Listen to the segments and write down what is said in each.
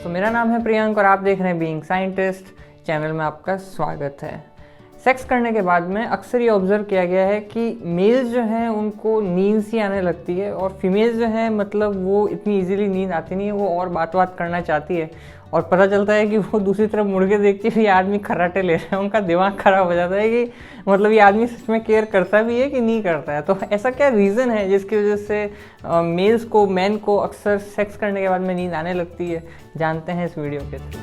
दोस्तों, मेरा नाम है प्रियंक और आप देख रहे हैं बीइंग साइंटिस्ट चैनल में आपका स्वागत है। सेक्स करने के बाद में अक्सर ये ऑब्जर्व किया गया है कि मेल्स जो हैं उनको नींद सी आने लगती है और फीमेल्स जो हैं मतलब वो इतनी इजीली नींद आती नहीं है, वो और बात करना चाहती है और पता चलता है कि वो दूसरी तरफ मुड़ के देखती है ये आदमी खर्राटे ले रहा है। उनका दिमाग खराब हो जाता है कि मतलब ये आदमी सच में केयर करता भी है कि नहीं करता है। तो ऐसा क्या रीज़न है जिसकी वजह से मैन को अक्सर सेक्स करने के बाद में नींद आने लगती है, जानते हैं इस वीडियो के थ्रू।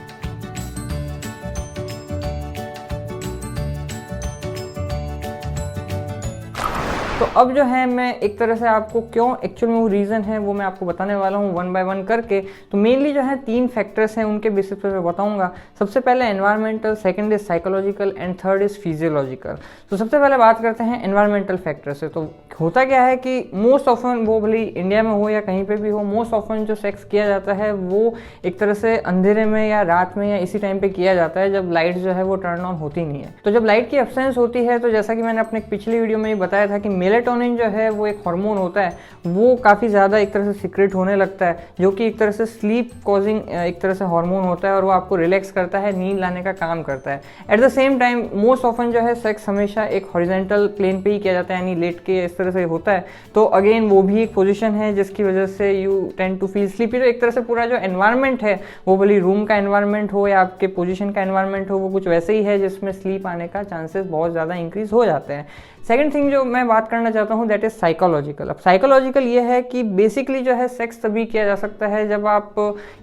तो अब जो है मैं एक तरह से आपको क्यों एक्चुअल में वो रीज़न है वो मैं आपको बताने वाला हूँ वन बाय वन करके। तो मेनली जो है 3 फैक्टर्स हैं, उनके बेसिस पे मैं बताऊँगा। सबसे पहले environmental, second is psychological and third is physiological. तो सबसे पहले बात करते हैं एनवायरमेंटल फैक्टर से। तो होता क्या है कि मोस्ट ऑफन, वो भले इंडिया में हो या कहीं पर भी हो, मोस्ट ऑफन जो सेक्स किया जाता है वो एक तरह से अंधेरे में या रात में या इसी टाइम पर किया जाता है जब लाइट जो है वो टर्न ऑन होती नहीं है। तो जब लाइट की एब्सेंस होती है तो जैसा कि मैंने अपने पिछली वीडियो में ही बताया था कि मेलेटोनिन जो है वो एक हार्मोन होता है, वो काफ़ी ज़्यादा एक तरह से सीक्रेट होने लगता है, जो कि एक तरह से स्लीप कॉजिंग एक तरह से हार्मोन होता है और वो आपको रिलैक्स करता है, नींद लाने का काम करता है। Eight the same time most often जो है सेक्स हमेशा एक हॉरिजॉन्टल प्लेन पे ही किया जाता है, यानी लेट के इस तरह से होता है। तो अगेन वो भी एक पोजीशन है जिसकी वजह से you tend to feel sleepy. तो एक तरह से पूरा जो एनवायरनमेंट है वो भले रूम का एनवायरनमेंट हो या आपके पोजीशन का एनवायरनमेंट हो, वो कुछ वैसे ही है जिसमें स्लीप आने का चांसेस बहुत ज़्यादा इंक्रीज हो जाते हैं। सेकंड थिंग जो मैं बात करना चाहता हूँ दैट इज साइकोलॉजिकल। अब साइकोलॉजिकल ये है कि बेसिकली जो है सेक्स तभी किया जा सकता है जब आप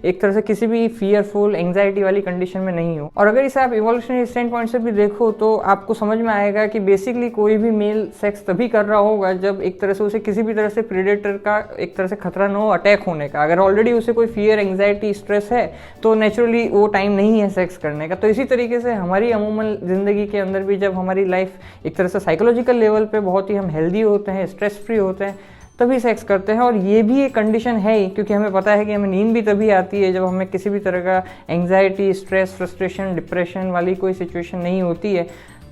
एक तरह से किसी भी फियरफुल एंग्जाइटी वाली कंडीशन में नहीं हो। और अगर इसे आप इवोल्यूशनरी स्टैंड पॉइंट से भी देखो तो आपको समझ में आएगा कि बेसिकली कोई भी मेल सेक्स तभी कर रहा होगा जब एक तरह से उसे किसी भी तरह से प्रेडेटर का एक तरह से खतरा न हो अटैक होने का। अगर ऑलरेडी उसे कोई फियर, एंग्जाइटी, स्ट्रेस है तो नेचुरली वो टाइम नहीं है सेक्स करने का। तो इसी तरीके से हमारी अमूमन ज़िंदगी के अंदर भी जब हमारी लाइफ एक तरह से साइकोलॉजिकल लेवल पे बहुत ही हम हेल्दी होते हैं, स्ट्रेस फ्री होते हैं, तभी सेक्स करते हैं। और ये भी एक कंडीशन है ही, क्योंकि हमें पता है कि हमें नींद भी तभी आती है जब हमें किसी भी तरह का एंग्जाइटी, स्ट्रेस, फ्रस्ट्रेशन, डिप्रेशन वाली कोई सिचुएशन नहीं होती है।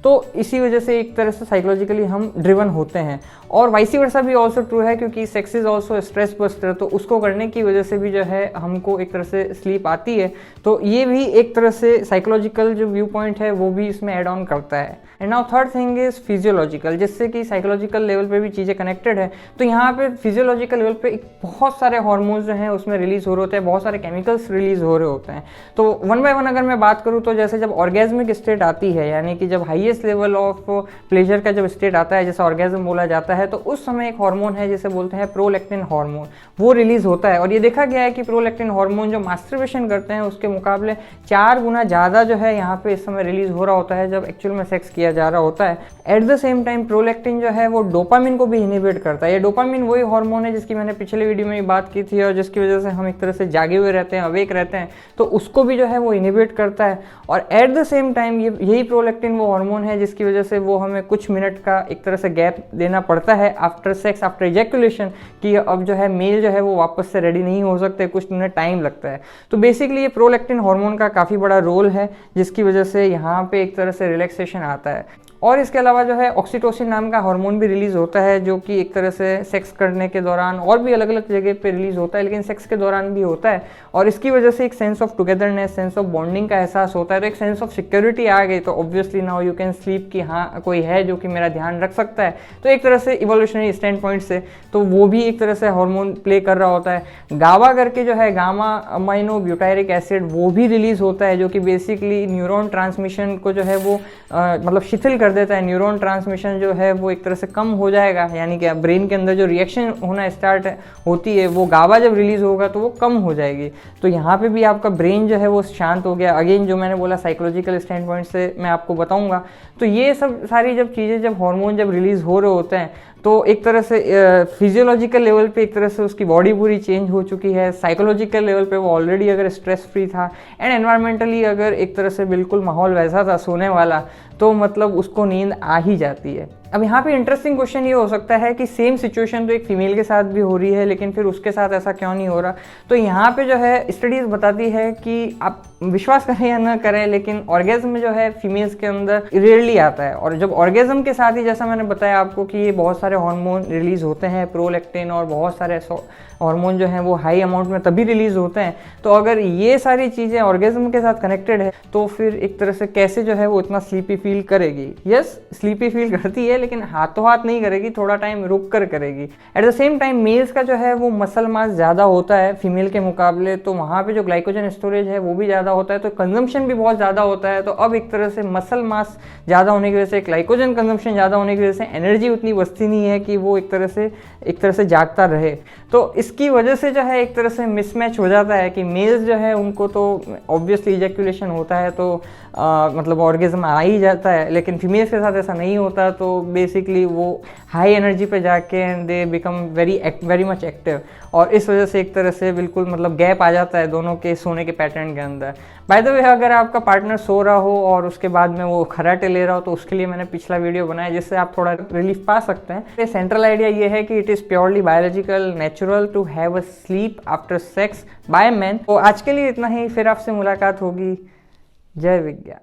तो इसी वजह से एक तरह से साइकोलॉजिकली हम ड्रिवन होते हैं। और वाइसी वर्सा भी ऑल्सो ट्रू है, क्योंकि sex is also stress buster, तो उसको करने की वजह से भी जो है हमको एक तरह से स्लीप आती है। तो ये भी एक तरह से साइकोलॉजिकल जो व्यू पॉइंट है वो भी इसमें एड ऑन करता है। And now third thing is physiological, जिससे कि साइकोलॉजिकल लेवल पे भी चीज़ें कनेक्टेड है। तो यहाँ पे फिजियोलॉजिकल लेवल पे बहुत सारे हार्मोन्स जो हैं उसमें रिलीज हो रहे होते हैं, बहुत सारे केमिकल्स रिलीज हो रहे होते हैं। तो वन बाय वन अगर मैं बात करूँ तो जैसे जब ऑर्गेजमिक स्टेट आती है, यानी कि जब हाईएस्ट लेवल ऑफ प्लेजर का जब स्टेट आता है, जैसे ऑर्गेजम बोला जाता है, तो उस समय एक हार्मोन है जिसे बोलते हैं प्रोलैक्टिन हार्मोन, वो रिलीज होता है। और ये देखा गया है कि प्रोलैक्टिन हार्मोन जो मास्टरबेशन करते हैं उसके मुकाबले 4 गुना ज़्यादा जो है यहाँ पे इस समय रिलीज हो रहा होता है जब एक्चुअल में सेक्स किया जा रहा होता है। Eight the same time prolactin जो है वो डोपामिन को भी इनहिबिट करता है। ये डोपामिन वही हार्मोन है जिसकी मैंने पिछले वीडियो में बात की थी और जिसकी वजह से हम एक तरह से जागे हुए रहते हैं, अवेक रहते हैं, तो उसको भी जो है वो इनहिबिट करता है। और एट द सेम टाइम यही प्रोलैक्टिन वो हार्मोन है जिसकी वजह से वो हमें कुछ मिनट का एक तरह से गैप देना पड़ता है आफ्टर सेक्स, आफ्टर इजैकुलेशन, कि अब जो है मेल जो है वो वापस से रेडी नहीं हो सकते, कुछ मिनट टाइम लगता है। तो बेसिकली ये प्रोलैक्टिन हार्मोन का काफ़ी बड़ा रोल है जिसकी वजह से यहाँ पे एक तरह से रिलैक्सेशन आता है। और इसके अलावा जो है ऑक्सीटोसिन नाम का हार्मोन भी रिलीज होता है जो कि एक तरह से सेक्स करने के दौरान और भी अलग अलग जगह पे रिलीज होता है, लेकिन सेक्स के दौरान भी होता है। और इसकी वजह से एक sense of togetherness, sense of bonding का एहसास होता है। तो एक सेंस ऑफ सिक्योरिटी आ गई, तो obviously now you can sleep कि हाँ कोई है जो कि मेरा ध्यान रख सकता है। तो एक तरह से इवोल्यूशनरी स्टैंड पॉइंट से तो वो भी एक तरह से हार्मोन प्ले कर रहा होता है। गावा करके जो है गामा अमाइनो ब्यूटायरिक एसिड, वो भी रिलीज होता है जो कि बेसिकली न्यूरॉन ट्रांसमिशन को जो है वो मतलब शिथिल कर देता है। न्यूरॉन ट्रांसमिशन जो है वो एक तरह से कम हो जाएगा, यानी कि ब्रेन के अंदर जो रिएक्शन होना स्टार्ट होती है वो गावा जब रिलीज होगा तो वो कम हो जाएगी। तो यहाँ पे भी आपका ब्रेन जो है वो शांत हो गया। अगेन जो मैंने बोला साइकोलॉजिकल स्टैंड पॉइंट से मैं आपको बताऊंगा। तो ये सब सारी जब चीज़ें, जब हार्मोन जब रिलीज हो रहे होते हैं तो एक तरह से फिजियोलॉजिकल लेवल पे एक तरह से उसकी बॉडी पूरी चेंज हो चुकी है। साइकोलॉजिकल लेवल पे वो ऑलरेडी अगर स्ट्रेस फ्री था, एंड एनवायरमेंटली अगर एक तरह से बिल्कुल माहौल वैसा था सोने वाला, तो मतलब उसको नींद आ ही जाती है। अब यहाँ पे इंटरेस्टिंग क्वेश्चन ये हो सकता है कि सेम सिचुएशन तो एक फीमेल के साथ भी हो रही है, लेकिन फिर उसके साथ ऐसा क्यों नहीं हो रहा। तो यहाँ पे जो है स्टडीज़ बताती है कि आप विश्वास करें या ना करें, लेकिन ऑर्गेज्म जो है फीमेल्स के अंदर रेयरली आता है। और जब ऑर्गेज्म के साथ ही, जैसा मैंने बताया आपको कि ये बहुत सारे हार्मोन रिलीज होते हैं, प्रोलैक्टिन और बहुत सारे हार्मोन जो हैं वो हाई अमाउंट में तभी रिलीज होते हैं। तो अगर ये सारी चीज़ें ऑर्गेज्म के साथ कनेक्टेड है तो फिर एक तरह से कैसे जो है वो इतना स्लीपी फील करेगी। यस, स्लीपी फील करती है, लेकिन हाथों हाथ नहीं करेगी, थोड़ा टाइम रुक कर करेगी। At the same time males का जो है वो मसल मास ज़्यादा होता है फीमेल के मुकाबले, तो वहाँ पे जो ग्लाइकोजन स्टोरेज है वो भी ज़्यादा होता है, तो कंजम्पशन भी बहुत ज़्यादा होता है। तो अब एक तरह से मसल मास ज़्यादा होने की वजह से, ग्लाइकोजन कंजम्पशन ज़्यादा होने की वजह से एनर्जी उतनी बचती नहीं है कि वो एक तरह से जागता रहे। तो इसकी वजह से जो है एक तरह से मिसमैच हो जाता है कि मेल्स जो है उनको तो ऑब्वियसली इजैक्यूलेशन होता है, तो मतलब ऑर्गेज्म आ ही जाता है, लेकिन फीमेल्स के साथ ऐसा नहीं होता। तो बेसिकली वो हाई एनर्जी पे जाके and they become very much active, और इस वजह से एक तरह से बिल्कुल मतलब गैप आ जाता है दोनों के सोने के पैटर्न के अंदर। बाय द वे, अगर आपका पार्टनर सो रहा हो और उसके बाद में वो खर्राटे ले रहा हो, तो उसके लिए मैंने पिछला वीडियो बनाया जिससे आप थोड़ा रिलीफ पा सकते हैं। सेंट्रल आइडिया ये है कि it is purely biological, natural to have a sleep after sex by man. तो आज के लिए इतना ही, फिर आपसे मुलाकात होगी। जय विज्ञान।